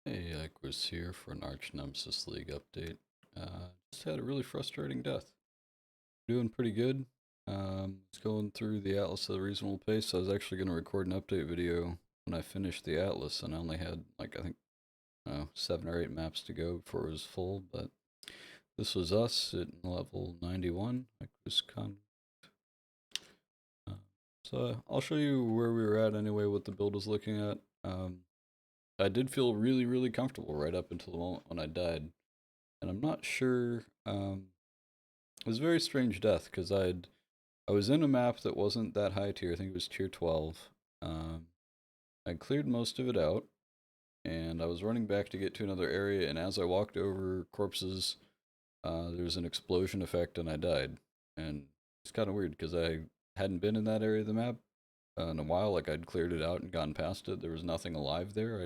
Hey, Chris here for an Archnemesis League update. Just had a really frustrating death. Doing pretty good. Was going through the Atlas at a reasonable pace. I was actually going to record an update video when I finished the Atlas, and I only had, like, I think, 7 or 8 maps to go before it was full, but this was us at level 91. Uh, so I'll show you where we were at anyway, what the build was looking at. I did feel really, really comfortable right up until the moment when I died. And I'm not sure. It was a very strange death because I was in a map that wasn't that high tier. I think it was tier 12. Um, I cleared most of it out, and I was running back to get to another area. And as I walked over corpses, there was an explosion effect, and I died. And it's kind of weird because I hadn't been in that area of the map in a while. Like I'd cleared it out and gone past it. There was nothing alive there.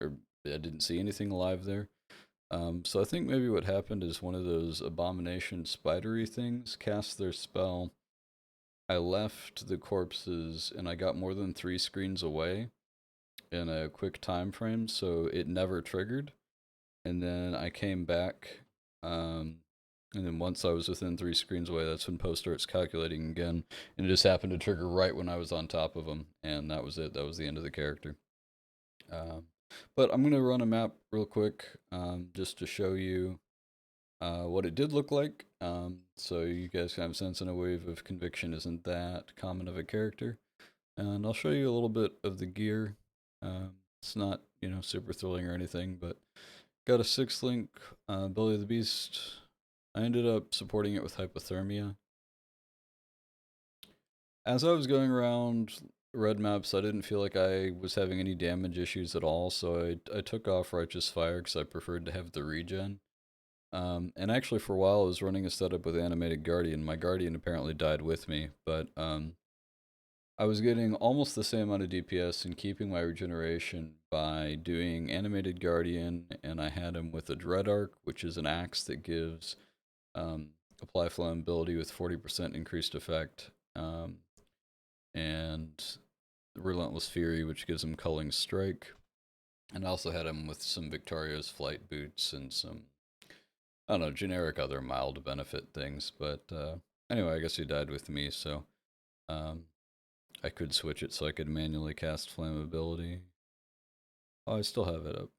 Or I didn't see anything alive there. So I think maybe what happened is one of those abomination spidery things cast their spell. I left the corpses and I got more than 3 screens away in a quick time frame, so it never triggered. And then I came back, um, and then once I was within 3 screens away, that's when post starts calculating again, and it just happened to trigger right when I was on top of them, and that was it. That was the end of the character. Um, but I'm gonna run a map real quick, just to show you what it did look like. So you guys can have a sense in a wave of conviction isn't that common of a character. And I'll show you a little bit of the gear. It's not, super thrilling or anything, but got a 6 link Belly of the Beast. I ended up supporting it with hypothermia. As I was going around red maps, I didn't feel like I was having any damage issues at all, so I took off Righteous Fire because I preferred to have the regen. And actually, for a while, I was running a setup with Animated Guardian. My Guardian apparently died with me, but I was getting almost the same amount of DPS and keeping my regeneration by doing Animated Guardian, and I had him with a Dread Arc, which is an axe that gives um, Apply Flammability with 40% increased effect, and Relentless Fury, which gives him Culling Strike. And I also had him with some Victoria's Flight Boots and some I don't know, generic other mild benefit things. But anyway, I guess he died with me, so um, I could switch it so I could manually cast flammability. Oh, I still have it up.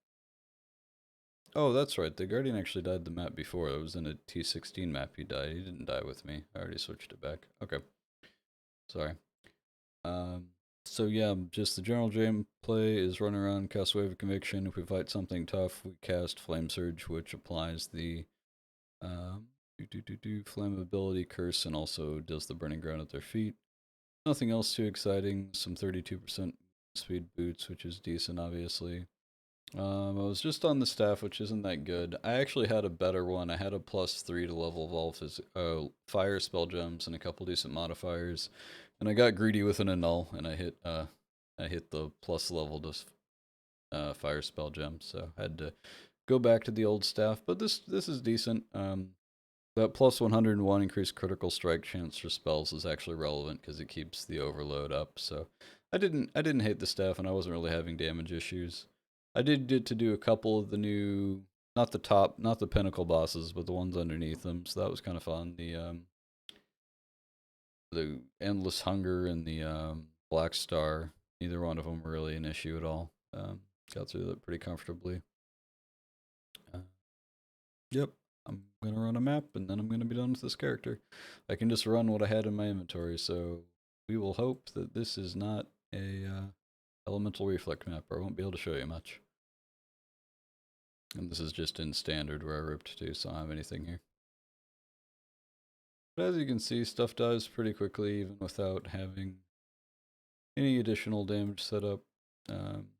Oh, that's right. The Guardian actually died the map before. It was in a T16 map he died. He didn't die with me. I already switched it back. Okay. Sorry. Um, so yeah, just the general gameplay is run around, cast Wave of Conviction. If we fight something tough, we cast Flame Surge, which applies the Um, flammability curse and also does the burning ground at their feet. Nothing else too exciting. Some 32% speed boots, which is decent, obviously. I was just on the staff, which isn't that good. I actually had a better one. I had a +3 to level of all fire spell gems and a couple decent modifiers, and I got greedy with an annul, and I hit the plus level to fire spell gems, so I had to go back to the old staff. But this is decent. That plus 101 increased critical strike chance for spells is actually relevant because it keeps the overload up. So I didn't hate the staff and I wasn't really having damage issues. I did get to do a couple of the new not the pinnacle bosses, but the ones underneath them. So that was kind of fun. The endless hunger and the black star. Neither one of them were really an issue at all. Got through that pretty comfortably. Uh, Yep. I'm gonna run a map and then I'm gonna be done with this character. I can just run what I had in my inventory, so we will hope that this is not a elemental reflect map, or I won't be able to show you much. And this is just in standard where I ripped to, so I don't have anything here. But as you can see, stuff dies pretty quickly, even without having any additional damage set up. Um,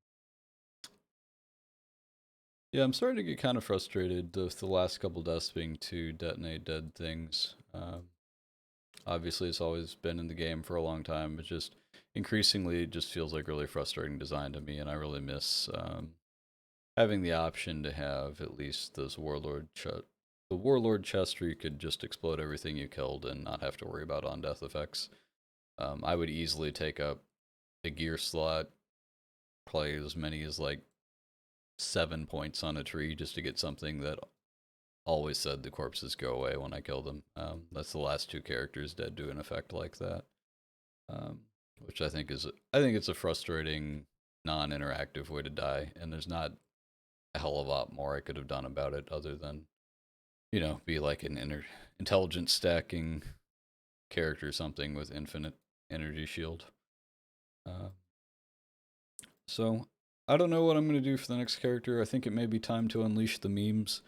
yeah, I'm starting to get kind of frustrated with the last couple deaths being two detonate dead things. Obviously, it's always been in the game for a long time. It just increasingly it just feels like really frustrating design to me, and I really miss having the option to have at least those the warlord chest where you could just explode everything you killed and not have to worry about on death effects. I would easily take up a gear slot, probably as many as like 7 points on a tree just to get something that always said the corpses go away when I kill them. That's the last two characters dead to an effect like that, um, which I think it's a frustrating, non-interactive way to die, and there's not a hell of a lot more I could have done about it other than be like an intelligent stacking character, something with infinite energy shield. Uh, so I don't know what I'm gonna do for the next character. I think it may be time to unleash the memes.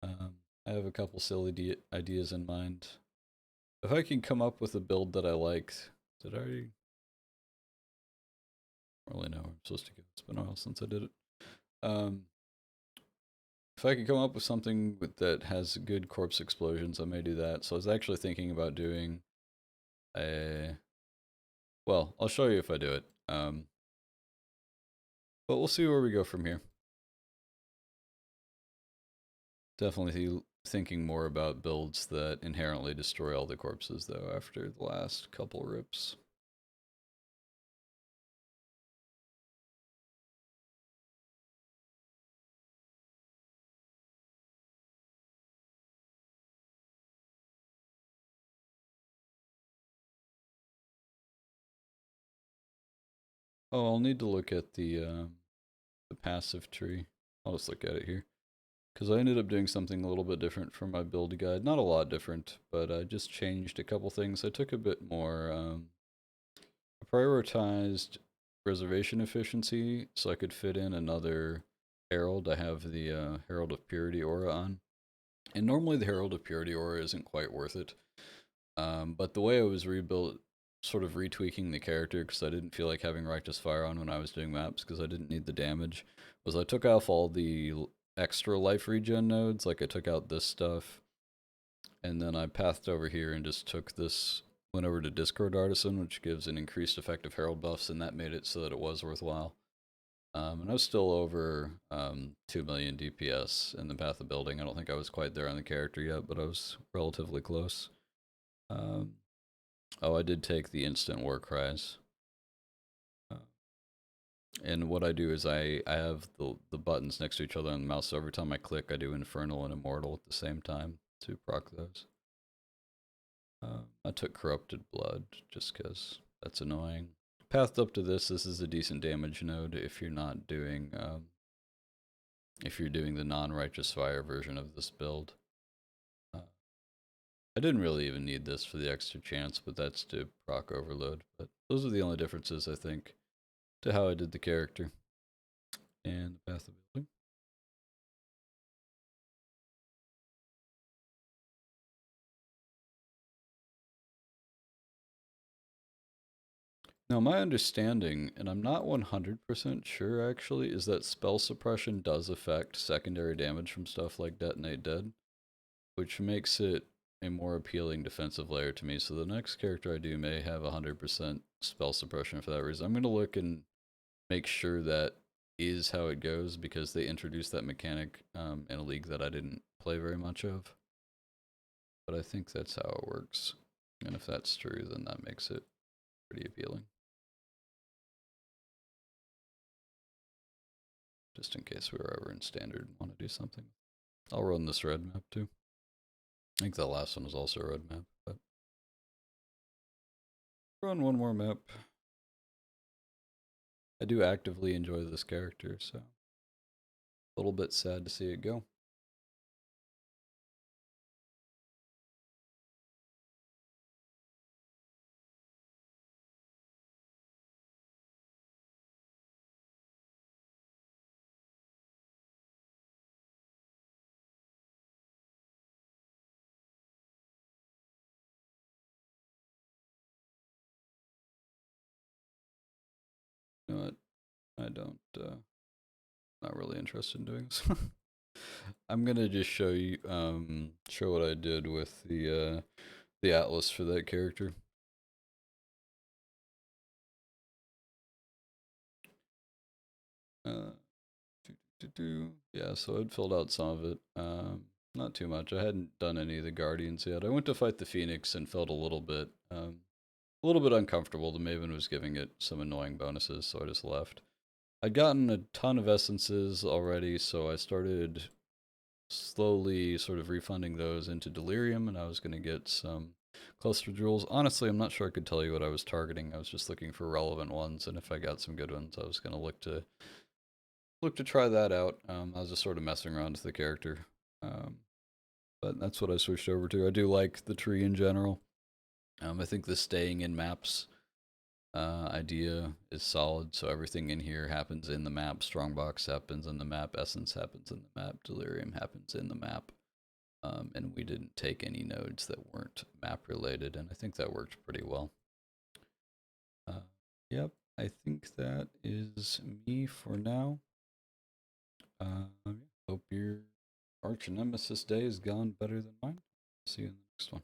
Um, I have a couple silly ideas in mind. If I can come up with a build that I liked, did I really know where I'm supposed to go? It's been a while since I did it. Um, if I could come up with something that has good corpse explosions, I may do that. So I was actually thinking about doing a. Well, I'll show you if I do it. But we'll see where we go from here. Definitely thinking more about builds that inherently destroy all the corpses, though, after the last couple rips. Oh, I'll need to look at the passive tree. I'll just look at it here. Because I ended up doing something a little bit different from my build guide. Not a lot different, but I just changed a couple things. I took a bit more, I prioritized reservation efficiency so I could fit in another Herald. I have the Herald of Purity aura on. And normally the Herald of Purity aura isn't quite worth it. But the way I was rebuilt, sort of retweaking the character because I didn't feel like having Righteous Fire on when I was doing maps because I didn't need the damage, was I took off all the extra life regen nodes, like I took out this stuff, and then I pathed over here and just took this, went over to Discord Artisan, which gives an increased effective Herald buffs, and that made it so that it was worthwhile. And I was still over 2 million DPS in the Path of Building. I don't think I was quite there on the character yet, but I was relatively close. Um, oh, I did take the instant war cries. And what I do is I have the buttons next to each other on the mouse, so every time I click, I do Infernal and Immortal at the same time to proc those. I took Corrupted Blood just because that's annoying. Pathed up to this is a decent damage node if you're not doing if you're doing the non-Righteous Fire version of this build. I didn't really even need this for the extra chance, but that's to proc Overload. But those are the only differences, I think, to how I did the character and the Path of Building. Now, my understanding, and I'm not 100% sure actually, is that spell suppression does affect secondary damage from stuff like Detonate Dead, which makes it a more appealing defensive layer to me. So the next character I do may have 100% spell suppression for that reason. I'm going to look and make sure that is how it goes because they introduced that mechanic in a league that I didn't play very much of. But I think that's how it works. And if that's true, then that makes it pretty appealing. Just in case we were ever in standard and want to do something. I'll run this red map too. I think the last one was also a red map, but run one more map. I do actively enjoy this character, so a little bit sad to see it go. You know what? I don't, not really interested in doing this. I'm gonna just show you, show what I did with the atlas for that character. Uh, yeah, so I'd filled out some of it. Not too much. I hadn't done any of the Guardians yet. I went to fight the Phoenix and felt a little bit uncomfortable. The Maven was giving it some annoying bonuses, so I just left. I'd gotten a ton of essences already, so I started slowly sort of refunding those into delirium, and I was going to get some cluster jewels. Honestly, I'm not sure I could tell you what I was targeting. I was just looking for relevant ones, and if I got some good ones, I was going to look to try that out. I was just sort of messing around with the character, um, but that's what I switched over to. I do like the tree in general. I think the staying in maps idea is solid. So everything in here happens in the map. Strongbox happens in the map. Essence happens in the map. Delirium happens in the map. And we didn't take any nodes that weren't map related, and I think that worked pretty well. Uh, yep, I think that is me for now. Hope your Archnemesis day has gone better than mine. See you in the next one.